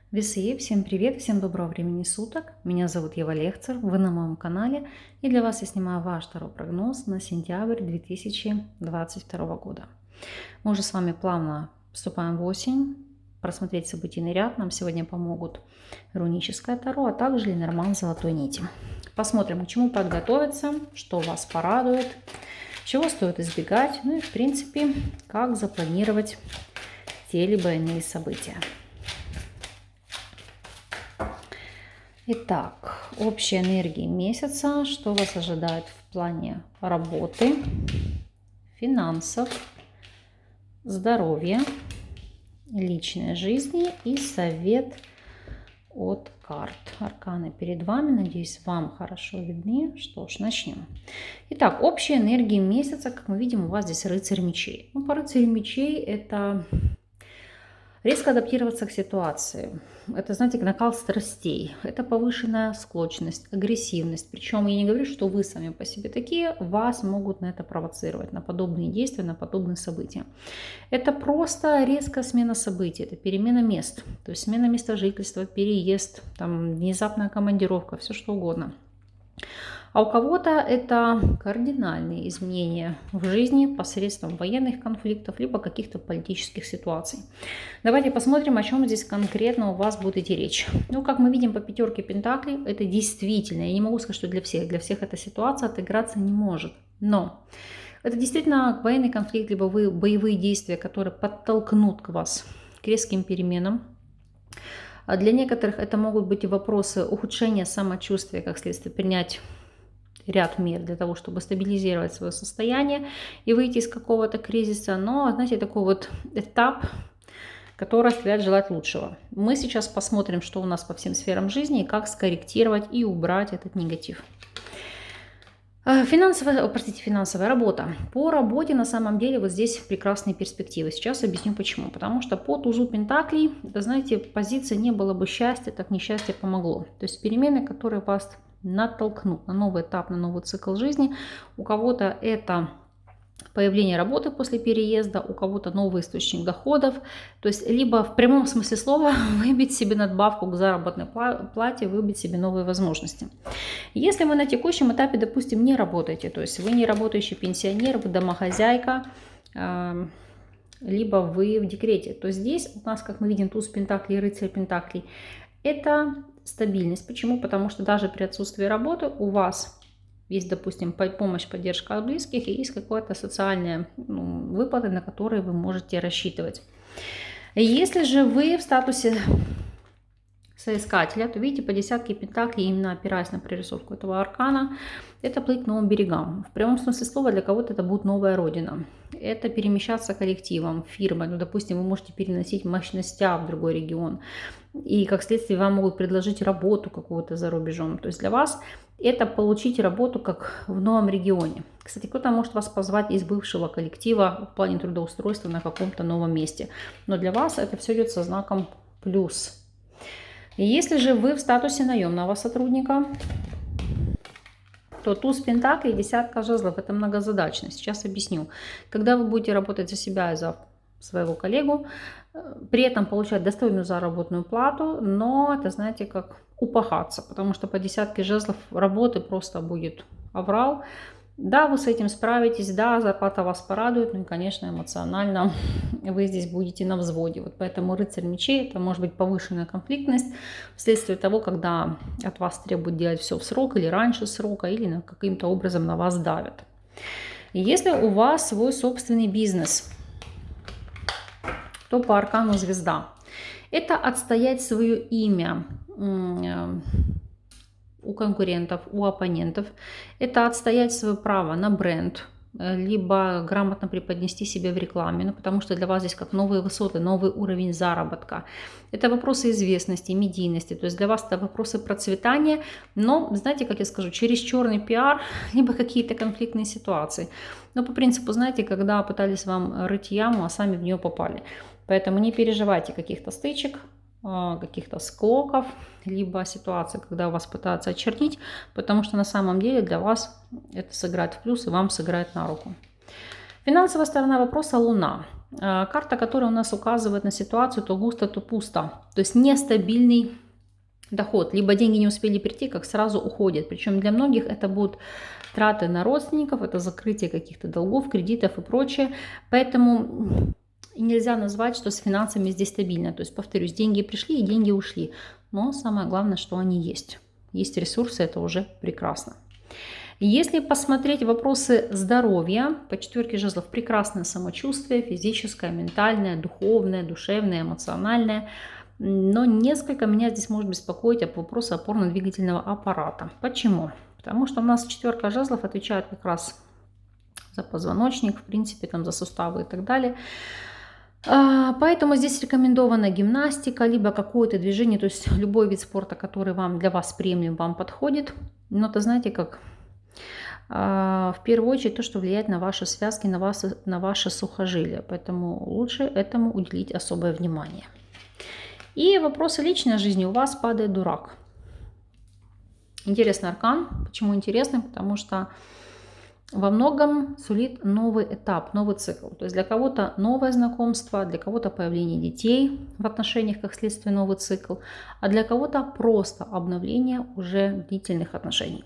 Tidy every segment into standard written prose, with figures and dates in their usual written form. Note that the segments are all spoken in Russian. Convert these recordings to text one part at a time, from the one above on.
Весы, всем привет, всем доброго времени суток. Меня зовут Ева Лехцер, вы на моем канале. И для вас я снимаю ваш второй прогноз на сентябрь 2022 года. Мы уже с вами плавно вступаем в осень. Просмотреть событийный ряд нам сегодня помогут руническое таро, а также Ленорман золотой нити. Посмотрим, к чему подготовиться, что вас порадует, чего стоит избегать, ну и в принципе, как запланировать те либо иные события. Итак, общая энергия месяца, что вас ожидает в плане работы, финансов, здоровья, личной жизни и совет от карт. Арканы перед вами, надеюсь, вам хорошо видны. Что ж, начнем. Итак, общая энергия месяца, как мы видим, у вас здесь рыцарь мечей. Ну, по рыцарю мечей это резко адаптироваться к ситуации. Это, знаете, накал страстей. Это повышенная склочность, агрессивность. Причем я не говорю, что вы сами по себе такие. Вас могут на это провоцировать, на подобные действия, на подобные события. Это просто резкая смена событий. Это перемена мест. То есть смена места жительства, переезд, там, внезапная командировка, все что угодно. А у кого-то это кардинальные изменения в жизни посредством военных конфликтов, либо каких-то политических ситуаций. Давайте посмотрим, о чем здесь конкретно у вас будет идти речь. Ну, как мы видим по пятерке пентаклей, это действительно, я не могу сказать, что для всех эта ситуация отыграться не может. Но это действительно военный конфликт, либо боевые действия, которые подтолкнут к вас к резким переменам. А для некоторых это могут быть и вопросы ухудшения самочувствия, как следствие принять ряд мер для того, чтобы стабилизировать свое состояние и выйти из какого-то кризиса. Но, знаете, такой вот этап, который оставляет желать лучшего. Мы сейчас посмотрим, что у нас по всем сферам жизни и как скорректировать и убрать этот негатив. Финансовая работа. По работе на самом деле вот здесь прекрасные перспективы. Сейчас объясню почему. Потому что по тузу пентаклей, это, знаете, позиция не было бы счастья, так несчастье помогло. То есть перемены, которые вас натолкнут на новый этап, на новый цикл жизни. У кого-то это появление работы после переезда, у кого-то новый источник доходов. То есть либо в прямом смысле слова выбить себе надбавку к заработной плате, выбить себе новые возможности. Если вы на текущем этапе, допустим, не работаете, то есть вы не работающий пенсионер, вы домохозяйка, либо вы в декрете, то здесь у нас, как мы видим, туз пентаклей, рыцарь пентаклей, это стабильность. Почему? Потому что даже при отсутствии работы у вас есть, допустим, помощь, поддержка от близких и есть какая-то социальная выплата, на которые вы можете рассчитывать. Если же вы в статусе соискателя, то видите, по десятке пентаклей, именно опираясь на прорисовку этого аркана, это плыть к новым берегам. В прямом смысле слова для кого-то это будет новая родина. Это перемещаться коллективом, фирмой. Ну, допустим, вы можете переносить мощности в другой регион. И как следствие вам могут предложить работу какую-то за рубежом. То есть для вас это получить работу как в новом регионе. Кстати, кто-то может вас позвать из бывшего коллектива в плане трудоустройства на каком-то новом месте. Но для вас это все идет со знаком плюс. И если же вы в статусе наемного сотрудника, то туз пентаклей и десятка жезлов – это многозадачность. Сейчас объясню. Когда вы будете работать за себя и за своего коллегу, при этом получать достойную заработную плату, но это, знаете, как упахаться, потому что по десятке жезлов работы просто будет аврал. Да, вы с этим справитесь, да, зарплата вас порадует, ну и, конечно, эмоционально вы здесь будете на взводе. Вот поэтому рыцарь мечей – это может быть повышенная конфликтность вследствие того, когда от вас требуют делать все в срок или раньше срока, или каким-то образом на вас давят. И если у вас свой собственный бизнес, то по аркану звезда – это отстоять свое имя у конкурентов, у оппонентов. Это отстоять свое право на бренд, либо грамотно преподнести себя в рекламе, ну, потому что для вас здесь как новые высоты, новый уровень заработка. Это вопросы известности, медийности, то есть для вас это вопросы процветания, но, знаете, как я скажу, через черный пиар, либо какие-то конфликтные ситуации. Но по принципу, знаете, когда пытались вам рыть яму, а сами в нее попали. Поэтому не переживайте каких-то стычек, каких-то склоков, либо ситуации, когда вас пытаются очернить, потому что на самом деле для вас это сыграет в плюс и вам сыграет на руку. Финансовая сторона вопроса – Луна. Карта, которая у нас указывает на ситуацию то густо, то пусто. То есть нестабильный доход. Либо деньги не успели прийти, как сразу уходят. Причем для многих это будут траты на родственников, это закрытие каких-то долгов, кредитов и прочее. Поэтому нельзя назвать, что с финансами здесь стабильно. То есть, повторюсь, деньги пришли и деньги ушли. Но самое главное, что они есть. Есть ресурсы, это уже прекрасно. Если посмотреть вопросы здоровья, по 4 жезлов прекрасное самочувствие, физическое, ментальное, духовное, душевное, эмоциональное. Но несколько меня здесь может беспокоить об вопросе опорно-двигательного аппарата. Почему? Потому что у нас 4 жезлов отвечает как раз за позвоночник, в принципе, там за суставы и так далее. Поэтому здесь рекомендована гимнастика, либо какое-то движение, то есть любой вид спорта, который для вас приемлем, вам подходит. Но это, знаете, как в первую очередь то, что влияет на ваши связки, на ваши сухожилия. Поэтому лучше этому уделить особое внимание. И вопросы личной жизни. У вас падает дурак. Интересный аркан. Почему интересный? Потому что во многом сулит новый этап, новый цикл. То есть для кого-то новое знакомство, для кого-то появление детей в отношениях, как следствие новый цикл, а для кого-то просто обновление уже длительных отношений.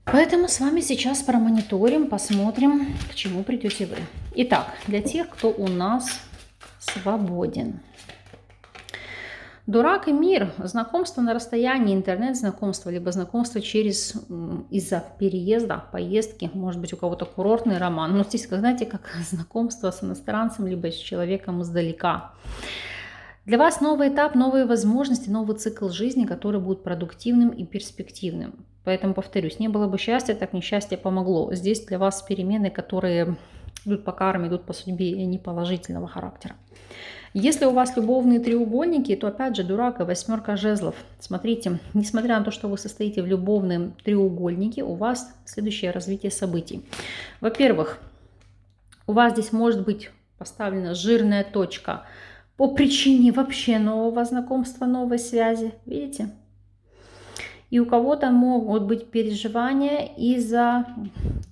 Поэтому с вами сейчас промониторим, посмотрим, к чему придете вы. Итак, для тех, кто у нас свободен. Дурак и мир. Знакомство на расстоянии, интернет-знакомство, либо знакомство из-за переезда, поездки. Может быть, у кого-то курортный роман. Но здесь, как знаете, как знакомство с иностранцем, либо с человеком издалека. Для вас новый этап, новые возможности, новый цикл жизни, который будет продуктивным и перспективным. Поэтому, повторюсь, не было бы счастья, так несчастье помогло. Здесь для вас перемены, которые идут по карме, идут по судьбе и не положительного характера. Если у вас любовные треугольники, то опять же дурак и 8 жезлов. Смотрите, несмотря на то, что вы состоите в любовном треугольнике, у вас следующее развитие событий. Во-первых, у вас здесь может быть поставлена жирная точка по причине вообще нового знакомства, новой связи. Видите? И у кого-то могут быть переживания из-за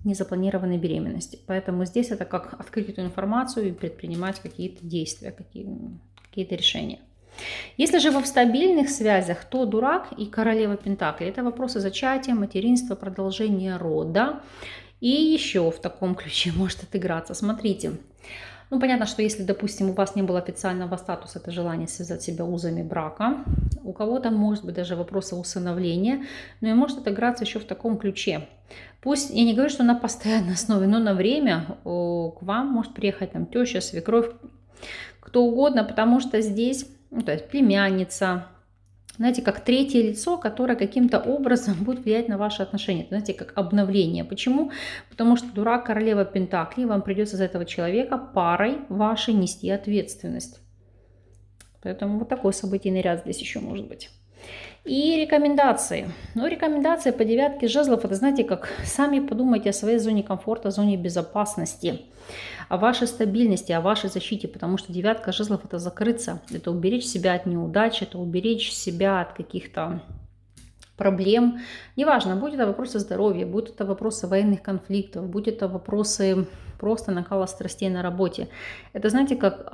незапланированной беременности. Поэтому здесь это как открыть эту информацию и предпринимать какие-то действия, какие-то решения. Если же вы в стабильных связях, то дурак и королева пентаклей – это вопросы зачатия, материнства, продолжения рода. И еще в таком ключе может отыграться. Смотрите. Ну, понятно, что если, допустим, у вас не было официального статуса, это желание связать себя узами брака, у кого-то может быть даже вопросы усыновления, но и может отыграться еще в таком ключе. Пусть, я не говорю, что на постоянной основе, но на время к вам может приехать там теща, свекровь, кто угодно, потому что здесь, ну, то есть племянница, знаете, как третье лицо, которое каким-то образом будет влиять на ваши отношения. Знаете, как обновление. Почему? Потому что дурак, королева пентаклей, вам придется за этого человека парой вашей нести ответственность. Поэтому вот такой событийный ряд здесь еще может быть. И рекомендации. Ну, рекомендации по 9 жезлов, это, знаете, как сами подумайте о своей зоне комфорта, зоне безопасности, о вашей стабильности, о вашей защите, потому что 9 жезлов – это закрыться, это уберечь себя от неудач, это уберечь себя от каких-то проблем. Неважно, будь это вопросы здоровья, будь это вопросы военных конфликтов, будь это вопросы просто накала страстей на работе. Это, знаете, как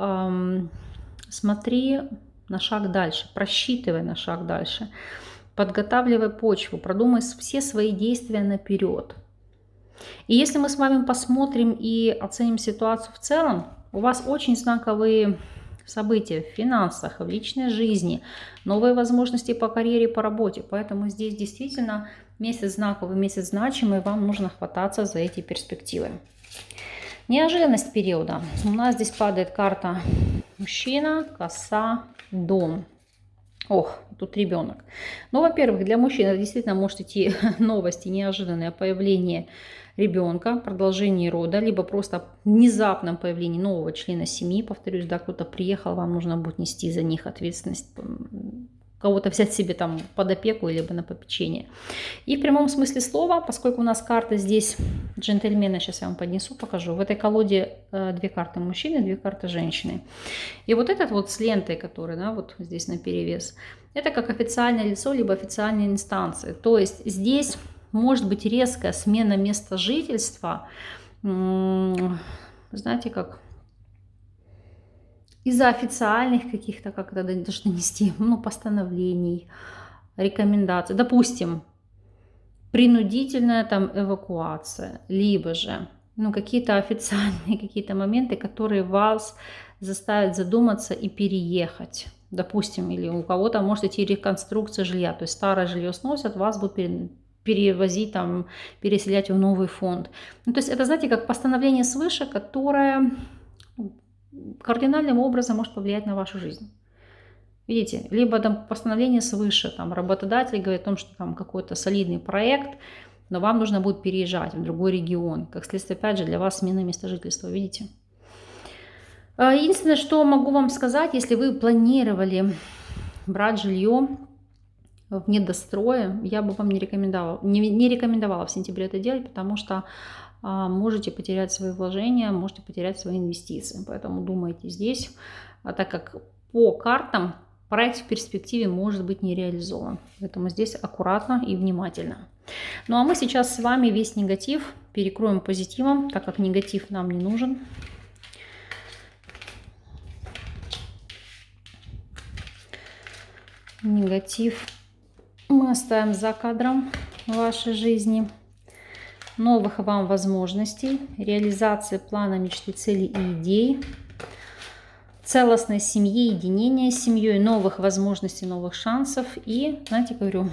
смотри на шаг дальше, просчитывай на шаг дальше, подготавливай почву, продумай все свои действия наперед. И если мы с вами посмотрим и оценим ситуацию в целом, у вас очень знаковые события в финансах, в личной жизни, новые возможности по карьере, по работе. Поэтому здесь действительно месяц знаковый, месяц значимый, вам нужно хвататься за эти перспективы. Неожиданность периода. У нас здесь падает карта мужчина, коса, дом. Ох, тут ребенок. Ну, во-первых, для мужчин это действительно может идти новости, неожиданное появление ребенка, продолжение рода, либо просто внезапном появлении нового члена семьи. Повторюсь, да, кто-то приехал, вам нужно будет нести за них ответственность, кого-то взять себе там под опеку, либо на попечение. И в прямом смысле слова, поскольку у нас карта здесь джентльмена, сейчас я вам поднесу, покажу. В этой колоде 2 карты мужчины, 2 карты женщины. И вот этот вот с лентой, который, да, вот здесь наперевес, это как официальное лицо, либо официальные инстанции. То есть здесь может быть резкая смена места жительства, знаете, как из-за официальных каких-то, как это даже донести, ну, постановлений, рекомендаций. Допустим, принудительная там эвакуация, либо же, ну, какие-то официальные какие-то моменты, которые вас заставят задуматься и переехать. Допустим, или у кого-то может идти реконструкция жилья, то есть старое жилье сносят, вас будут перевозить, там, переселять в новый фонд. Ну, то есть это, знаете, как постановление свыше, которое кардинальным образом может повлиять на вашу жизнь. Видите, либо там постановление свыше, там работодатель говорит о том, что там какой-то солидный проект, но вам нужно будет переезжать в другой регион. Как следствие, опять же, для вас смена места жительства, видите. Единственное, что могу вам сказать, если вы планировали брать жилье в недострое, я бы вам не рекомендовала в сентябре это делать, потому что можете потерять свои вложения, можете потерять свои инвестиции. Поэтому думайте здесь, так как по картам проект в перспективе может быть не реализован. Поэтому здесь аккуратно и внимательно. Ну а мы сейчас с вами весь негатив перекроем позитивом, так как негатив нам не нужен. Негатив мы оставим за кадром вашей жизни. Новых вам возможностей, реализации плана, мечты, целей и идей, целостной семьи, единения с семьей, новых возможностей, новых шансов и, знаете, говорю,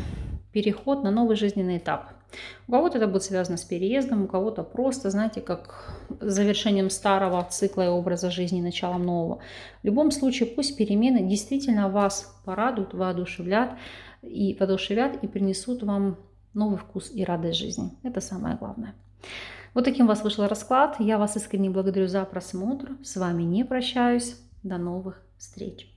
переход на новый жизненный этап. У кого-то это будет связано с переездом, у кого-то просто, знаете, как завершением старого цикла и образа жизни, началом нового. В любом случае, пусть перемены действительно вас порадуют, воодушевят и принесут вам новый вкус и радость жизни. Это самое главное. Вот таким у вас вышел расклад. Я вас искренне благодарю за просмотр. С вами не прощаюсь. До новых встреч.